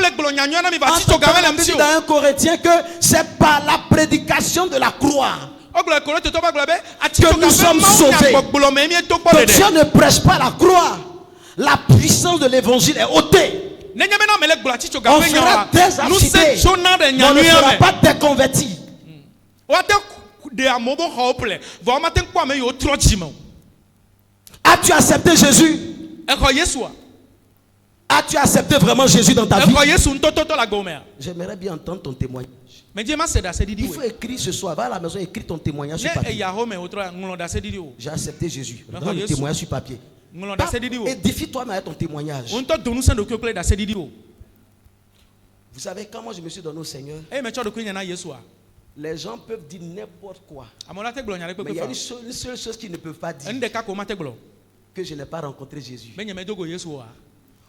dit dans un Corinthien que c'est par la prédication de la croix que nous sommes sauvés. Donc Dieu ne prêche pas la croix. La puissance de l'évangile est ôtée. On fera des accidents, mais on ne fera pas des convertis. As-tu accepté Jésus? As-tu accepté vraiment Jésus dans ta vie? J'aimerais bien entendre ton témoignage. Il faut écrire ce soir. Va à la maison, écris ton témoignage sur papier. J'ai accepté Jésus. Dans le témoignage sur papier. Édifie-toi avec ton témoignage. Vous savez, quand moi je me suis donné au Seigneur, Eh mais tu as de quoi Yesu a. les gens peuvent dire n'importe quoi. Amola te glo nyale Mais il y a pe une seule chose qu'ils ne peuvent pas dire, Ende ka ko ma te glo. que je n'ai pas rencontré Jésus. Ben nyeme dogo Yesu a.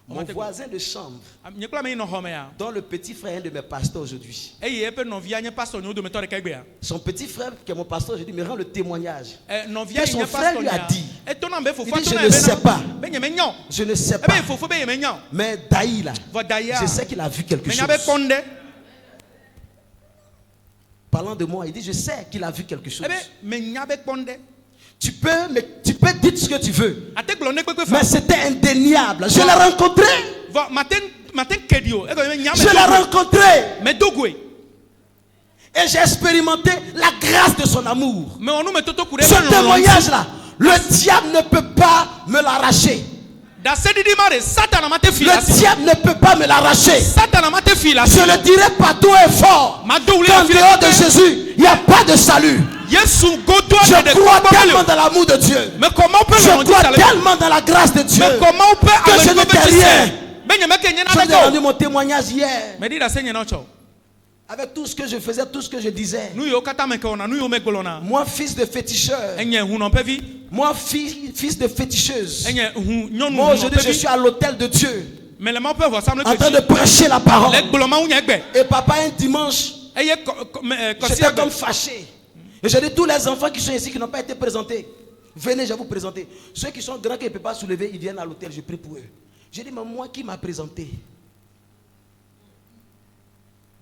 Mon voisin de chambre, Nyekla me no home ya. dont le petit frère est un de mes pasteurs aujourd'hui. Eh ye pe no via nye pastor nyo do me tore kegbe ya. Son petit frère, qui est mon pasteur aujourd'hui, me rend le témoignage. Eh no via Que son nye frère pastor lui a ya. dit. Eh to na be fo Il fa dit, to je na ne be sais na. pas. Ben nyeme nyon. Je ne sais Eh pas. ben fo fo be yeme nyon. Mais Daï là, Vo daya. je sais qu'il a vu quelque Mais chose. nyabe konde. Parlant de moi, il dit, je sais qu'il a vu quelque chose. Eh ben me nyabe konde. Tu peux dire ce que tu veux. Ate glo ne pe Mais fa. c'était indéniable. Je l'ai rencontré. Vo maten kedio. E ko me nyame. Je l'ai rencontré. Me dogwe. Et j'ai expérimenté la grâce de son amour. Mais on nous met toto kure. Ce témoignage-là, le diable ne peut pas me l'arracher. Da sedi di mare Satan ma te fila. Le diable ne peut pas me l'arracher. Satan ma te fila. Je le dirai partout et fort. Qu'en dehors de Jésus, il n'y a pas de salut. Yesu godo Je de crois de tellement dans l'amour de Dieu. Mais comment on peut Je crois tellement dans la grâce de Dieu Mais comment on peut que je n'étais rien. Ben nyeme ke nyena Je na vous ai rendu go. mon témoignage hier. Me di da senye na cho. Avec tout ce que je faisais, tout ce que je disais. Nu yo kata me ke ona, nu yo me golona. Moi, fils de féticheur. Enye hu no pe vi. Moi, fils de féticheuse. Enye hu nyonu. Moi, aujourd'hui, je suis à l'autel de Dieu. Mais le ma peut voir ça me En train de prêcher la parole. Le goloma hu nyegbe. Et papa, un dimanche, Eye j'étais comme fâché. Et j'ai dit, tous les enfants qui sont ici, qui n'ont pas été présentés, venez, je vais vous présenter. Ceux qui sont grands, qui ne peuvent pas soulever, ils viennent à l'hôtel, je prie pour eux. J'ai dit, mais moi, qui m'a présenté?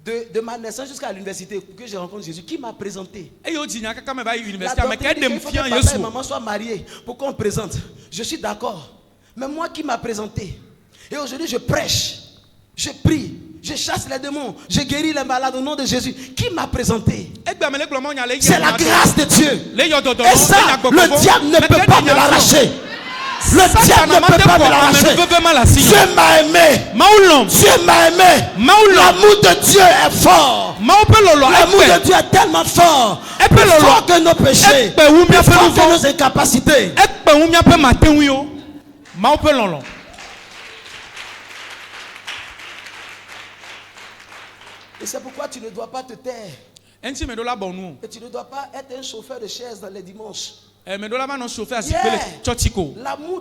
De ma naissance jusqu'à l'université, que je rencontre Jésus, qui m'a présenté? Eye o jinya kaka me ba La université me doctrine ke dit dem qu'il faut que fian papa Yesu. et maman soient mariés pour qu'on présente. Je suis d'accord. Mais moi, qui m'a présenté? Et aujourd'hui, je prêche, je prie, je chasse les démons, je guéris les malades au nom de Jésus. Qui m'a présenté? Egbe me le goloma hu nyale. C'est la grâce de Dieu. Le yo dodo. Et ça, le diable ne peut pas me l'arracher. Le diable ne peut pas me l'arracher. Dieu m'a aimé. Dieu m'a aimé. L'amour de Dieu est fort. L'amour de Dieu est tellement fort. Plus fort que nos péchés. Plus fort que nos incapacités. Et c'est pourquoi tu ne dois pas te taire. Et tu ne dois pas être un chauffeur de chaise dans les dimanches. L'amour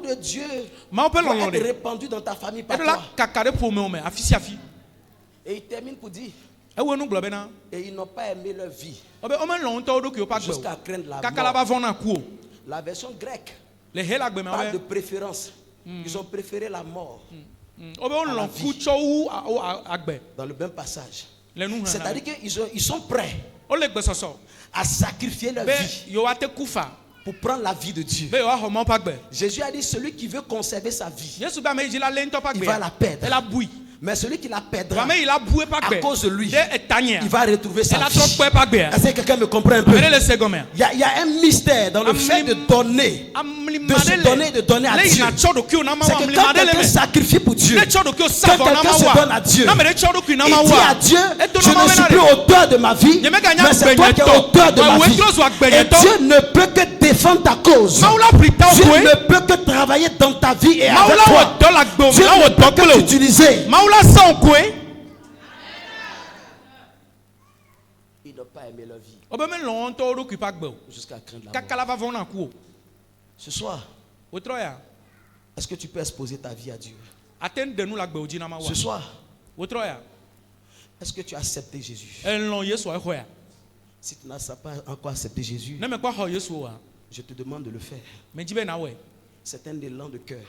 de Dieu doit être répandu dans ta famille par toi. Et il termine pour dire, et ils n'ont pas aimé leur vie jusqu'à craindre la mort. La version grecque parle de préférence. Ils ont préféré la mort à la vie. Dans le même passage. C'est-à-dire qu'ils sont prêts à sacrifier leur vie pour prendre la vie de Dieu. Jésus a dit, celui qui veut conserver sa vie, il va la perdre. Mais celui qui la perdra à cause de lui, il va retrouver sa vie. Est-ce que quelqu'un me comprend un peu? Il y a un mystère dans le fait de donner, de se donner, de donner à Dieu. C'est que quand quelqu'un sacrifie pour Dieu, quand quelqu'un se donne à Dieu, il dit à Dieu, je ne suis plus auteur de ma vie, mais c'est toi qui es auteur de ma vie. Et Dieu ne peut que défendre ta cause. Dieu ne peut que travailler dans ta vie et avec toi. Dieu ne peut que t'utiliser. Ils n'ont pas aimé leur vie jusqu'à craindre la mort. Ce soir, est-ce que tu peux exposer ta vie à Dieu? Ce soir, est-ce que tu as accepté Jésus? Si tu n'as pas encore accepté Jésus, je te demande de le faire. C'est un élan de cœur.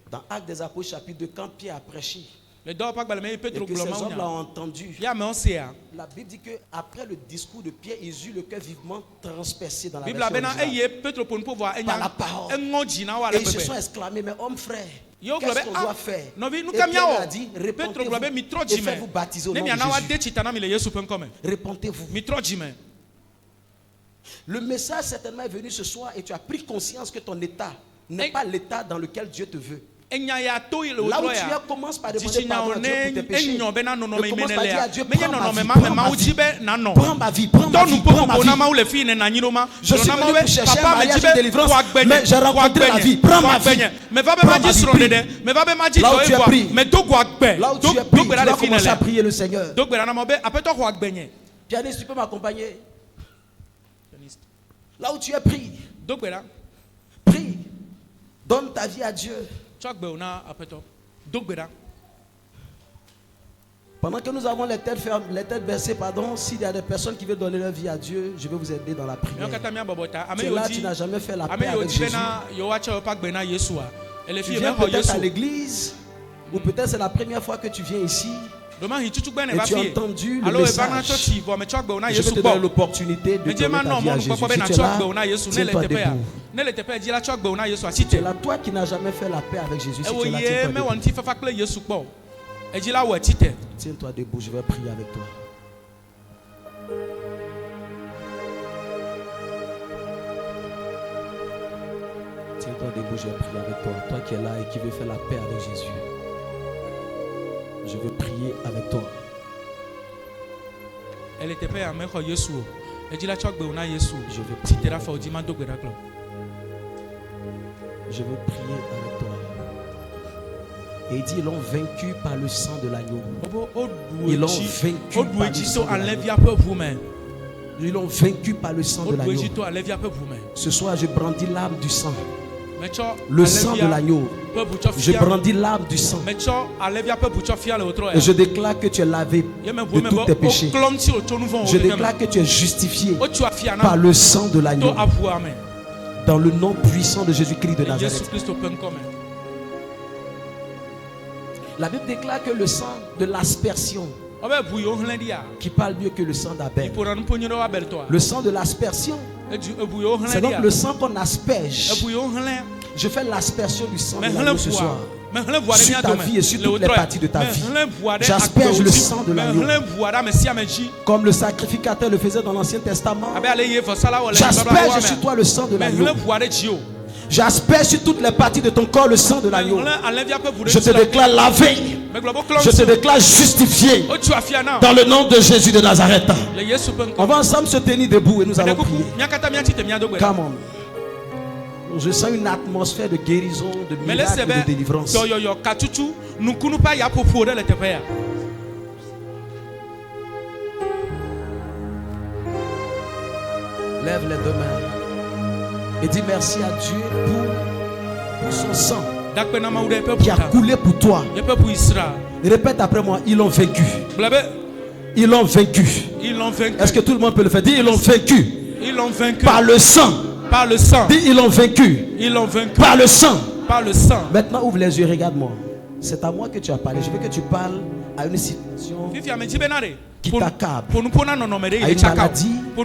Dans Actes des Apôtres chapitre 2, quand Pierre a prêché et que ces hommes l'ont entendu, la Bible dit qu'après le discours de Pierre, ils eurent le cœur vivement transpercé dans la version par la parole. Et ils se sont exclamés, mais homme frère, qu'est-ce qu'on doit faire? Et Pierre a dit, répentez-vous et faites-vous baptiser au nom de Jésus. Répentez-vous. Le message certainement est venu ce soir et tu as pris conscience que ton état n'est pas l'état dans lequel Dieu te veut. Là où tu es, commence par demander pardon à Dieu pour tes péchés. Et commence par dire à Dieu, prends ma vie, prends ma vie, prends ma vie, prends ma vie. Je suis venu pour chercher un mariage de délivrance, mais j'ai rencontré la vie, prends ma vie. Là où tu as pris, tu vas commencer à prier le Seigneur. Pianiste, tu peux m'accompagner? Là où tu es pris, prie, donne ta vie à Dieu. Pendant que nous avons les têtes baissées, s'il y a des personnes qui veulent donner leur vie à Dieu, je vais vous aider dans la prière. Tu es là, tu n'as jamais fait la paix avec Jésus. Tu viens peut-être à l'église, ou peut-être c'est la première fois que tu viens ici. Et tu as entendu le message. Je vais te donner l'opportunité de donner ta vie à Jésus. Si tu es là, tiens-toi debout. Tu es là, toi qui n'as jamais fait la paix avec Jésus. Si tu es là, tiens-toi debout, je vais prier avec toi. Tiens-toi debout, je vais prier avec toi. Toi qui es là et qui veux faire la paix avec Jésus. Je veux prier avec toi. Je veux prier avec toi. Et il dit, ils l'ont vaincu par le sang de l'agneau. Ils l'ont vaincu par le sang de l'agneau. Ils l'ont vaincu par le sang de l'agneau. Ce soir, je brandis l'âme du sang. Le sang de l'agneau. Je brandis l'âme du sang. Et je déclare que tu es lavé de tous tes péchés. Je déclare que tu es justifié par le sang de l'agneau. Dans le nom puissant de Jésus-Christ de Nazareth. La Bible déclare que le sang de l'aspersion, qui parle mieux que le sang d'Abel. Le sang de l'aspersion, c'est donc le sang qu'on asperge. Je fais l'aspersion du sang de l'agneau ce soir. Sur ta vie et sur toutes les parties de ta vie. J'asperge le sang de l'agneau. Comme le sacrificateur le faisait dans l'Ancien Testament. J'asperge sur toi le sang de l'agneau. J'asperge sur toutes les parties de ton corps le sang de l'agneau. Je te déclare lavé. Je te déclare justifié. Dans le nom de Jésus de Nazareth. On va ensemble se tenir debout et nous allons prier. Come on. Je sens une atmosphère de guérison, de miracle, de délivrance. Lève les deux mains et dis merci à Dieu pour son sang qui a coulé pour toi. Répète après moi, ils l'ont vaincu. Ils l'ont vaincu. Est-ce que tout le monde peut le faire? Dis, ils l'ont vaincu. Ils l'ont vaincu par le sang. Par le sang. Dis, ils l'ont vaincu. Ils l'ont vaincu par le sang. Par le sang. Maintenant, ouvre les yeux, regarde-moi. C'est à moi que tu as parlé. Je veux que tu parles à une situation qui t'accable, à une maladie, à un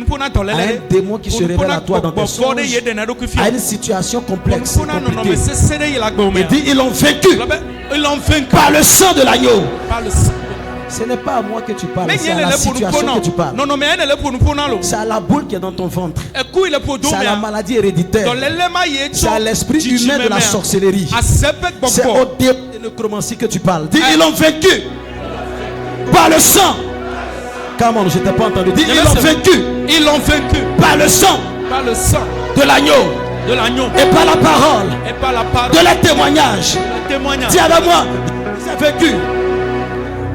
démon qui se révèle à toi dans tes songes, à une situation complexe et compliquée. Et dis, ils l'ont vaincu par le sang de l'agneau. Ce n'est pas à moi que tu parles, c'est à la situation que tu parles. C'est à la boule qui est dans ton ventre. C'est à la maladie héréditaire. C'est à l'esprit humain de la sorcellerie. C'est au démon de la nécromancie que tu parles. Dis, ils l'ont vaincu par le sang. Comment je t'ai pas entendu. Dis, ils l'ont vaincu. Ils l'ont vaincu par le sang. Par le sang de l'agneau. De l'agneau. Et par la parole. Et par la parole. De les témoignages. Dis avec moi, ils ont vaincu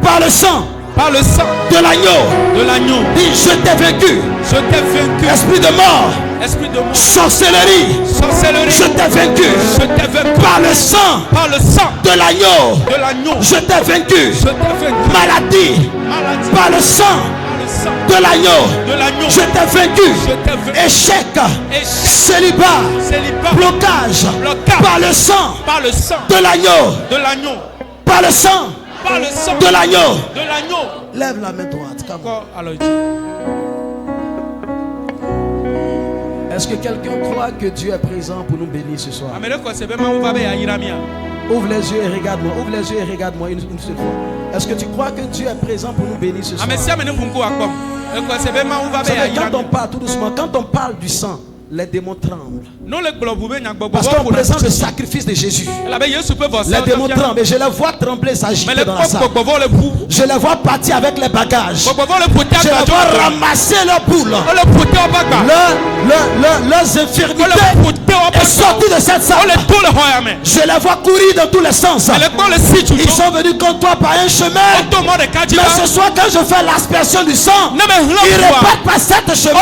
par le sang. Par le sang de l'agneau. De l'agneau. Dis, je t'ai vaincu. Je t'ai vaincu. Esprit de mort. Esprit de mort. Sorcellerie. Sorcellerie. Je t'ai vaincu. Je t'ai vaincu. Par le sang. Par le sang de l'agneau. De l'agneau. Je t'ai vaincu. Je t'ai vaincu. Maladie. Maladie. Par le sang. De l'agneau. De l'agneau. Je t'ai vaincu. Je t'ai vaincu. Échec. Échec. Célibat. Célibat. Blocage. Blocage. Par le sang. Par le sang. De l'agneau. De l'agneau. Par le sang. Par le sang de l'agneau. De l'agneau. Lève la main droite. Est-ce que quelqu'un croit que Dieu est présent pour nous bénir ce soir? Ouvre les yeux et regarde-moi. Ouvre les yeux et regarde-moi une seule fois. Est-ce que tu crois que Dieu est présent pour nous bénir ce soir? Quand on parle tout doucement, quand on parle du sang, les démons tremblent. Non, le globule n'a pas Parce qu'on présente le sacrifice de Jésus. Les démons tremblent et je les vois trembler, s'agiter dans la salle. Je les vois partir avec les bagages. Je les vois ramasser leurs boules. Leurs infirmités et sortir de cette salle. Je les vois courir dans tous les sens. Ils sont venus contre toi par un chemin. Mais ce soir, quand je fais l'aspersion du sang, ils ne repartent pas cette chemin.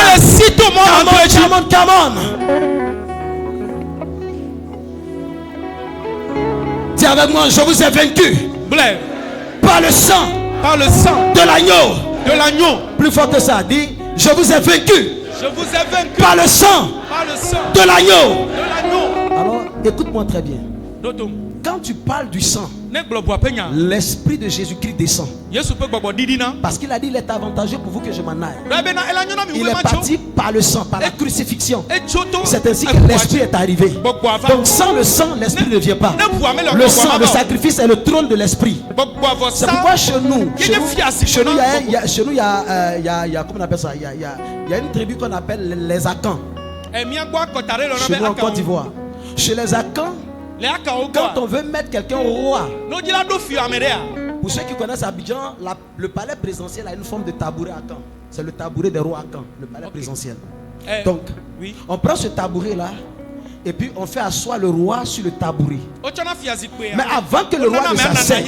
Come on. Dis avec moi, je vous ai vaincu par le sang de l'agneau. Plus fort que ça, dis, je vous ai vaincu par le sang de l'agneau. Alors, écoute-moi très bien. Quand tu parles du sang, l'esprit de Jésus-Christ descend. Parce qu'il a dit, il est avantageux pour vous que je m'en aille. Il est parti par le sang, par la crucifixion. C'est ainsi que l'esprit est arrivé. Donc sans le sang, l'esprit ne vient pas. Le sang, le sacrifice est le trône de l'esprit. C'est pourquoi chez nous, il y a comment on appelle ça? Il y a une tribu qu'on appelle les Akans. Chez nous en Côte d'Ivoire. Chez les Akans, quand on veut mettre quelqu'un au roi, pour ceux qui connaissent Abidjan, le palais présidentiel a une forme de tabouret à Caen. C'est le tabouret des rois à Caen, le palais présidentiel. Donc, on prend ce tabouret là et puis on fait asseoir le roi sur le tabouret. Mais avant que le roi ne s'asseye,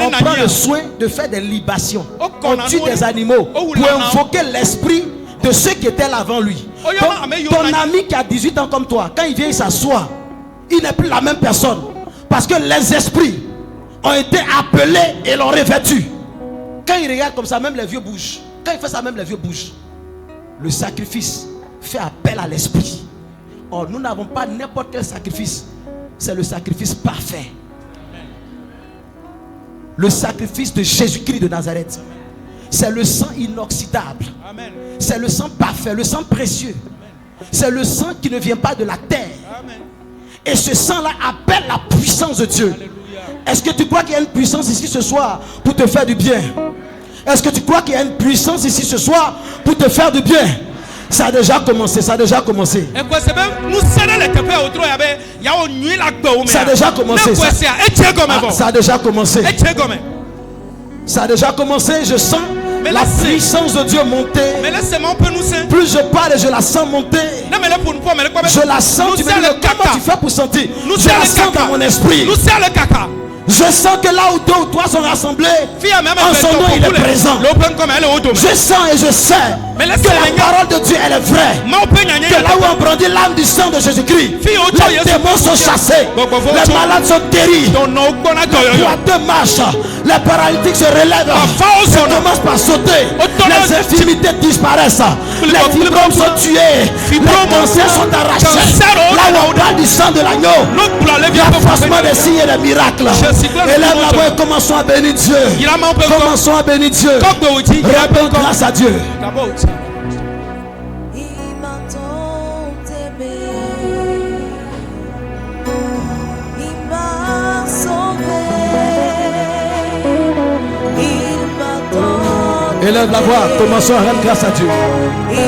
on prend le soin de faire des libations. On tue des animaux pour invoquer l'esprit de ceux qui étaient là avant lui. Donc, ton ami qui a 18 ans comme toi, quand il vient, il s'assoit, il n'est plus la même personne. Parce que les esprits ont été appelés et l'ont revêtu. Quand il regarde comme ça, même les vieux bougent. Quand il fait ça, même les vieux bougent. Le sacrifice fait appel à l'esprit. Or, nous n'avons pas n'importe quel sacrifice. C'est le sacrifice parfait. Le sacrifice de Jésus-Christ de Nazareth. C'est le sang inoxydable. C'est le sang parfait, le sang précieux. C'est le sang qui ne vient pas de la terre. Et ce sang-là appelle la puissance de Dieu. Est-ce que tu crois qu'il y a une puissance ici ce soir pour te faire du bien? Est-ce que tu crois qu'il y a une puissance ici ce soir pour te faire du bien? Ça a déjà commencé, ça a déjà commencé. Ça a déjà commencé. Ça a déjà commencé. Ça a déjà commencé, je sens la puissance de Dieu monter. Plus je parle et je la sens monter. Je la sens, tu me dis, comment tu fais pour sentir? Je la sens dans mon esprit. Je sens que là où 2 ou 3 sont rassemblés, en son nom il est présent. Je sens et je sais que la parole de Dieu elle est vraie. Que là où on brandit l'âme du sang de Jésus-Christ, les démons sont chassés, les malades sont guéris, les boiteux marchent, les paralytiques se relèvent, ils commencent par sauter, les infirmités disparaissent, les fibromes sont tués, les cancers sont arrachés. Là où on parle du sang de l'agneau, il y a forcément des signes et des miracles. Élève la voix et commençons à bénir Dieu. Commençons à bénir Dieu. Rendons grâce à Dieu. Il m'a tant aimé, il m'a sauvé, il m'a tant aimé. Élève la voix, commençons à rendre grâce à Dieu. Il